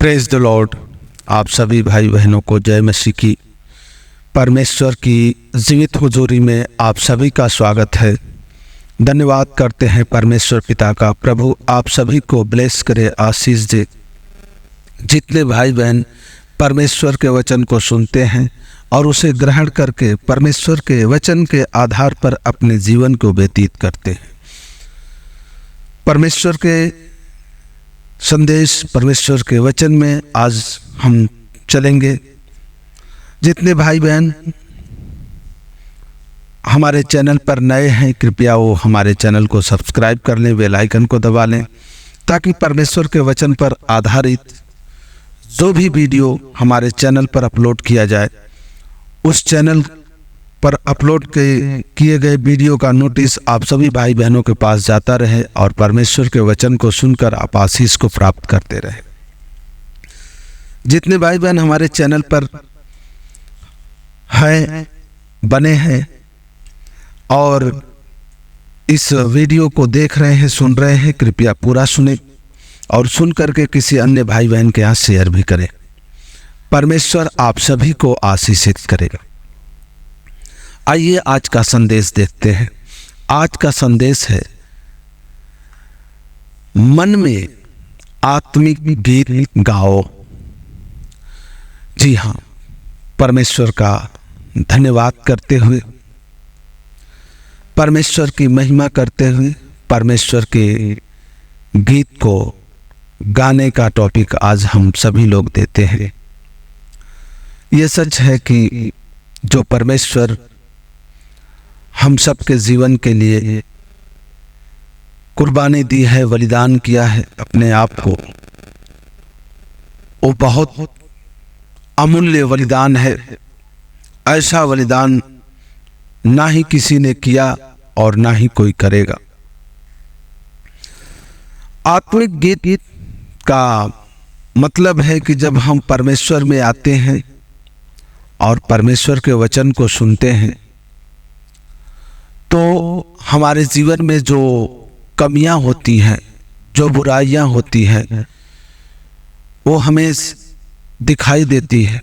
Praise the Lord. आप सभी भाई बहनों को जय मसीह की। परमेश्वर की जीवित हुजूरी में आप सभी का स्वागत है। धन्यवाद करते हैं परमेश्वर पिता का। प्रभु आप सभी को ब्लेस करे, आशीष दे। जितने भाई बहन परमेश्वर के वचन को सुनते हैं और उसे ग्रहण करके परमेश्वर के वचन के आधार पर अपने जीवन को व्यतीत करते हैं, परमेश्वर के संदेश, परमेश्वर के वचन में आज हम चलेंगे। जितने भाई बहन हमारे चैनल पर नए हैं, कृपया वो हमारे चैनल को सब्सक्राइब कर लें, बेल आइकन को दबा लें, ताकि परमेश्वर के वचन पर आधारित जो भी वीडियो हमारे चैनल पर अपलोड किया जाए, उस चैनल पर अपलोड किए गए वीडियो का नोटिस आप सभी भाई बहनों के पास जाता रहे और परमेश्वर के वचन को सुनकर आप आशीष को प्राप्त करते रहे। जितने भाई बहन हमारे चैनल पर हैं, बने हैं और इस वीडियो को देख रहे हैं, सुन रहे हैं, कृपया पूरा सुने और सुन करके किसी अन्य भाई बहन के यहाँ शेयर भी करें। परमेश्वर आप सभी को आशीषित करेगा। आइए आज का संदेश देखते हैं। आज का संदेश है, मन में आत्मिक गीत गाओ। जी हाँ, परमेश्वर का धन्यवाद करते हुए, परमेश्वर की महिमा करते हुए, परमेश्वर के गीत को गाने का टॉपिक आज हम सभी लोग देते हैं। ये सच है कि जो परमेश्वर हम सबके जीवन के लिए कुर्बानी दी है, बलिदान किया है अपने आप को, वो बहुत अमूल्य बलिदान है। ऐसा बलिदान ना ही किसी ने किया और ना ही कोई करेगा। आत्मिक गीत का मतलब है कि जब हम परमेश्वर में आते हैं और परमेश्वर के वचन को सुनते हैं, तो हमारे जीवन में जो कमियां होती हैं, जो बुराइयां होती हैं, वो हमें दिखाई देती है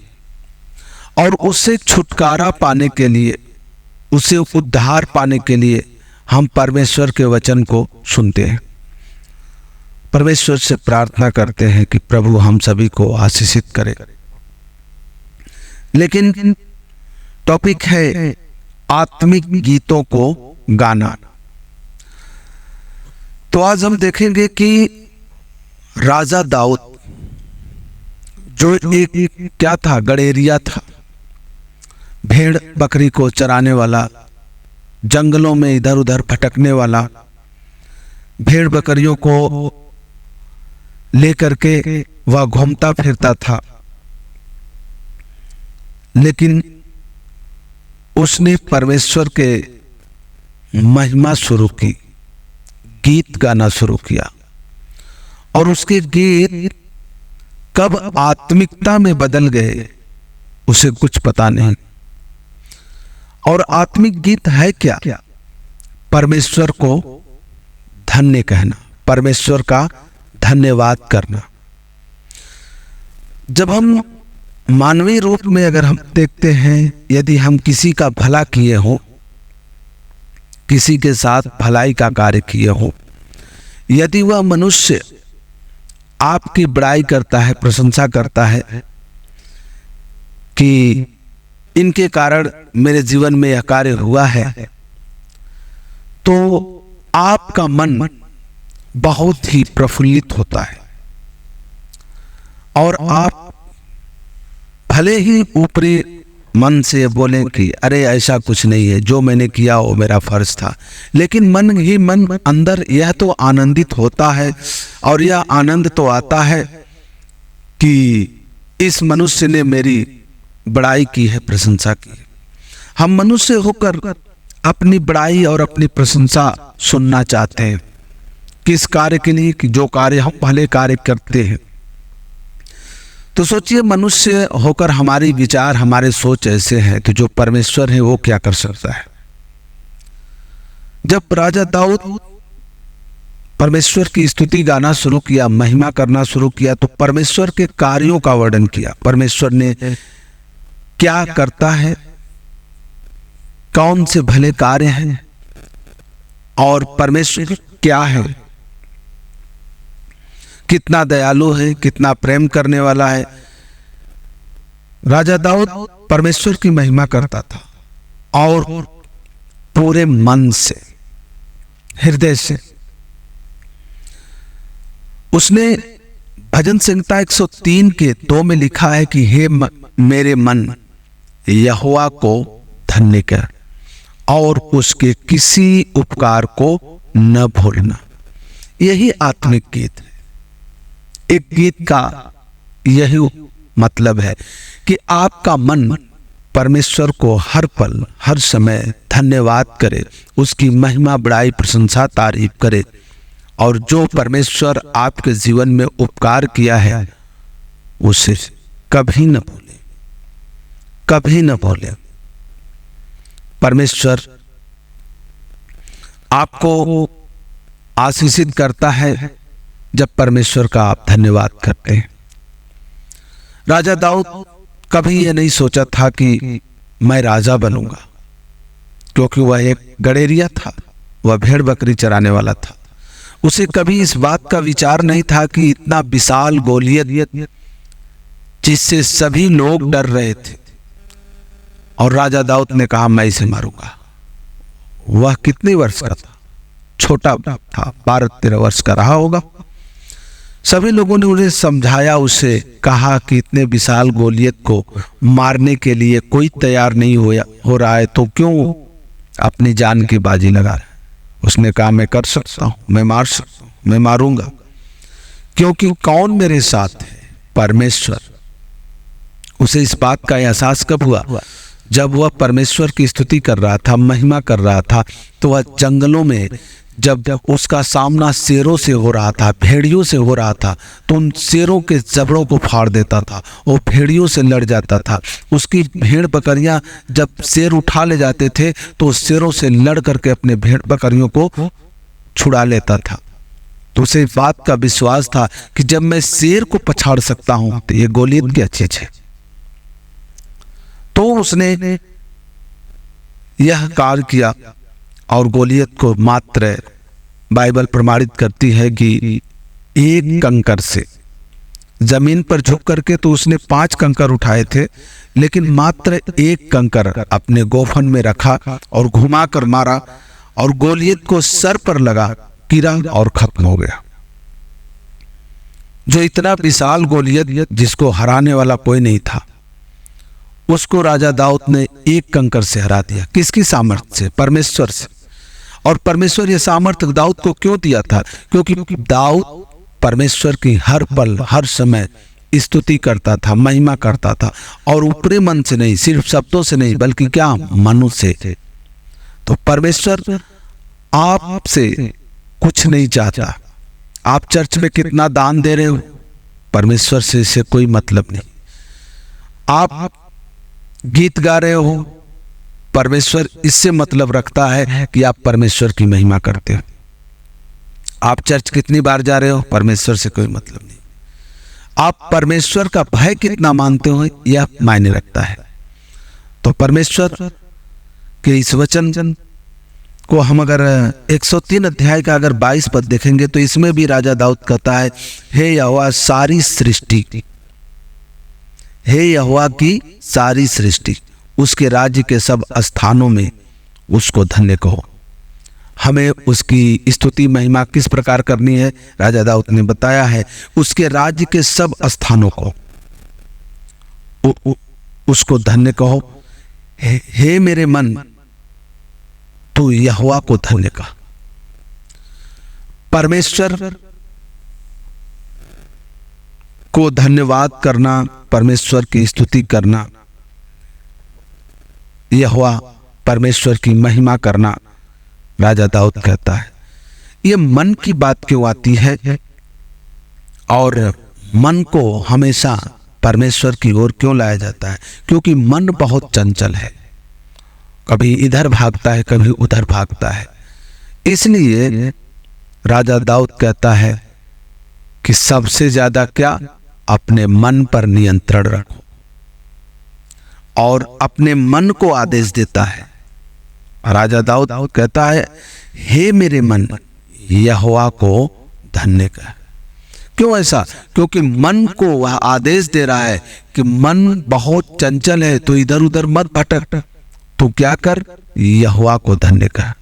और उससे छुटकारा पाने के लिए, उसे उद्धार पाने के लिए हम परमेश्वर के वचन को सुनते हैं। परमेश्वर से प्रार्थना करते हैं कि प्रभु हम सभी को आशीषित करे। लेकिन टॉपिक है आत्मिक गीतों को गाना। तो आज हम देखेंगे कि राजा दाऊद, जो एक क्या था, गड़ेरिया था, भेड़ बकरी को चराने वाला, जंगलों में इधर उधर भटकने वाला, भेड़ बकरियों को लेकर के वह घूमता फिरता था। लेकिन उसने परमेश्वर के महिमा शुरू की, गीत गाना शुरू किया, और उसके गीत कब आत्मिकता में बदल गए उसे कुछ पता नहीं। और आत्मिक गीत है क्या? परमेश्वर को धन्य कहना, परमेश्वर का धन्यवाद करना। जब हम मानवीय रूप में अगर हम देखते हैं, यदि हम किसी का भला किए हो, किसी के साथ भलाई का कार्य किए हो, यदि वह मनुष्य आपकी बड़ाई करता है, प्रशंसा करता है कि इनके कारण मेरे जीवन में यह कार्य हुआ है, तो आपका मन बहुत ही प्रफुल्लित होता है और आप भले ही ऊपरी मन से बोलें कि अरे ऐसा कुछ नहीं है, जो मैंने किया वो मेरा फर्ज था, लेकिन मन ही मन अंदर यह तो आनंदित होता है और यह आनंद तो आता है कि इस मनुष्य ने मेरी बड़ाई की है, प्रशंसा की है। हम मनुष्य होकर अपनी बड़ाई और अपनी प्रशंसा सुनना चाहते हैं। किस कार्य के लिए? कि जो कार्य हम भले कार्य करते हैं। तो सोचिए, मनुष्य होकर हमारी विचार, हमारे सोच ऐसे हैं, तो जो परमेश्वर है वो क्या कर सकता है? जब राजा दाऊद परमेश्वर की स्तुति गाना शुरू किया, महिमा करना शुरू किया, तो परमेश्वर के कार्यों का वर्णन किया। परमेश्वर ने क्या करता है, कौन से भले कार्य हैं, और परमेश्वर क्या है, कितना दयालु है, कितना प्रेम करने वाला है। राजा दाऊद परमेश्वर की महिमा करता था और पूरे मन से, हृदय से। उसने भजन संहिता 103 के 2 में लिखा है कि हे मेरे मन, यहोवा को धन्य कर और उसके किसी उपकार को न भूलना। यही आत्मिक गीत है। एक गीत का यही मतलब है कि आपका मन परमेश्वर को हर पल, हर समय धन्यवाद करे, उसकी महिमा, बड़ाई, प्रशंसा, तारीफ करे, और जो परमेश्वर आपके जीवन में उपकार किया है उसे कभी न भूले, कभी न भूले। परमेश्वर आपको आशीषित करता है जब परमेश्वर का आप धन्यवाद करते हैं। राजा दाऊद कभी यह नहीं सोचा था कि मैं राजा बनूंगा, क्योंकि वह एक गड़ेरिया था, वह भेड़ बकरी चराने वाला था। उसे कभी इस बात का विचार नहीं था कि इतना विशाल गोलियत जिससे सभी लोग डर रहे थे, और राजा दाऊद ने कहा मैं इसे मारूंगा। वह कितने वर्ष का था? छोटा था, 12-13 वर्ष का रहा होगा। सभी लोगों ने उन्हें समझाया, उसे कहा कि इतने विशाल गोलियत को मारने के लिए कोई तैयार नहीं हो रहा है, तो क्यों अपनी जान की बाजी लगा रहा है? उसने कहा मैं कर सकता हूं, मैं मार सकता हूं, मैं मारूंगा, क्योंकि कौन मेरे साथ है? परमेश्वर। उसे इस बात का एहसास कब हुआ? जब वह परमेश्वर की स्तुति कर रहा था, महिमा कर रहा था, तो वह जंगलों में जब उसका सामना शेरों से हो रहा था, भेड़ियों से हो रहा था, तो उन शेरों के जबड़ों को फाड़ देता था, वो भेड़ियों से लड़ जाता था। उसकी भेड़ बकरियां जब शेर उठा ले जाते थे तो शेरों से लड़ करके अपने भेड़ बकरियों को छुड़ा लेता था। तो उसे इस बात का विश्वास था कि जब मैं शेर को पछाड़ सकता हूं तो ये गोलियत की अच्छी है। तो उसने यह कार्य किया, और गोलियत को मात्र बाइबल प्रमाणित करती है कि एक कंकर से जमीन पर झुक करके, तो उसने 5 कंकर उठाए थे, लेकिन मात्र एक कंकर अपने गोफन में रखा और घुमा कर मारा, और गोलियत को सर पर लगा, गिरा और खत्म हो गया। जो इतना विशाल गोलियत जिसको हराने वाला कोई नहीं था, उसको राजा दाऊद ने एक कंकर से हरा दिया। किसकी सामर्थ्य से? परमेश्वर से। और परमेश्वर ये सामर्थ्य दाऊद को क्यों दिया था? क्योंकि दाऊद परमेश्वर की हर पल, हर समय स्तुति करता था, महिमा करता था, और ऊपरी मन से नहीं, सिर्फ शब्दों से नहीं, बल्कि क्या, मनु से। तो परमेश्वर आपसे कुछ नहीं चाहता। आप चर्च में कितना दान दे रहे हो, परमेश्वर से इसे कोई मतलब नहीं। आप गीत गा रहे हो, परमेश्वर इससे मतलब रखता है कि आप परमेश्वर की महिमा करते हो। आप चर्च कितनी बार जा रहे हो, परमेश्वर से कोई मतलब नहीं। आप परमेश्वर का भय कितना मानते हो, यह मायने रखता है। तो परमेश्वर के इस वचन को हम अगर 103 अध्याय का अगर 22 पद देखेंगे, तो इसमें भी राजा दाऊद कहता है, हे यहोवा सारी सृष्टि, हे यहोवा की सारी सृष्टि, उसके राज्य के सब स्थानों में उसको धन्य कहो। हमें उसकी स्तुति महिमा किस प्रकार करनी है, राजा दाऊद ने बताया है। उसके राज्य के सब स्थानों को उसको धन्य कहो। हे मेरे मन, तू यहोवा को धन्य कह। परमेश्वर को धन्यवाद करना, परमेश्वर की स्तुति करना, यहोवा परमेश्वर की महिमा करना, राजा दाऊद कहता है। ये मन की बात क्यों आती है, और मन को हमेशा परमेश्वर की ओर क्यों लाया जाता है? क्योंकि मन बहुत चंचल है, कभी इधर भागता है, कभी उधर भागता है। इसलिए राजा दाऊद कहता है कि सबसे ज्यादा क्या, अपने मन पर नियंत्रण रखो, और अपने मन को आदेश देता है। राजा दाऊद कहता है, हे मेरे मन, यहोवा को धन्य कह। क्यों ऐसा? क्योंकि मन को वह आदेश दे रहा है कि मन बहुत चंचल है, तो इधर उधर मत भटक, तो क्या कर, यहोवा को धन्य कह।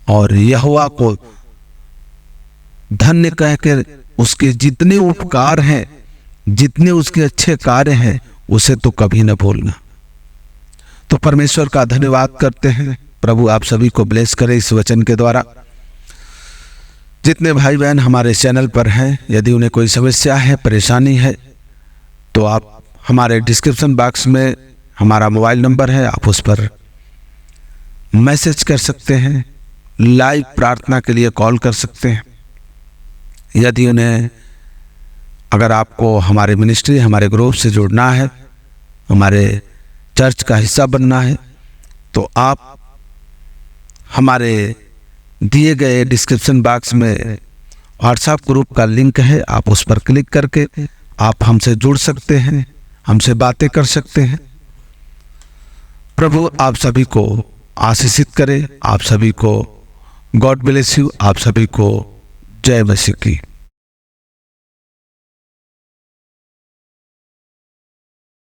और यहोवा को धन्य कह कर उसके जितने उपकार हैं, जितने उसके अच्छे कार्य हैं, उसे तो कभी न भूलना। तो परमेश्वर का धन्यवाद करते हैं। प्रभु आप सभी को ब्लेस करे इस वचन के द्वारा। जितने भाई बहन हमारे चैनल पर हैं, यदि उन्हें कोई समस्या है, परेशानी है, तो आप हमारे डिस्क्रिप्शन बॉक्स में हमारा मोबाइल नंबर है, आप उस पर मैसेज कर सकते हैं, लाइव प्रार्थना के लिए कॉल कर सकते हैं। यदि उन्हें, अगर आपको हमारे मिनिस्ट्री, हमारे ग्रुप से जुड़ना है, हमारे चर्च का हिस्सा बनना है, तो आप हमारे दिए गए डिस्क्रिप्शन बॉक्स में व्हाट्सएप ग्रुप का लिंक है, आप उस पर क्लिक करके आप हमसे जुड़ सकते हैं, हमसे बातें कर सकते हैं। प्रभु आप सभी को आशीषित करे, आप सभी को गॉड ब्लेस यू, आप सभी को जय मसीह की।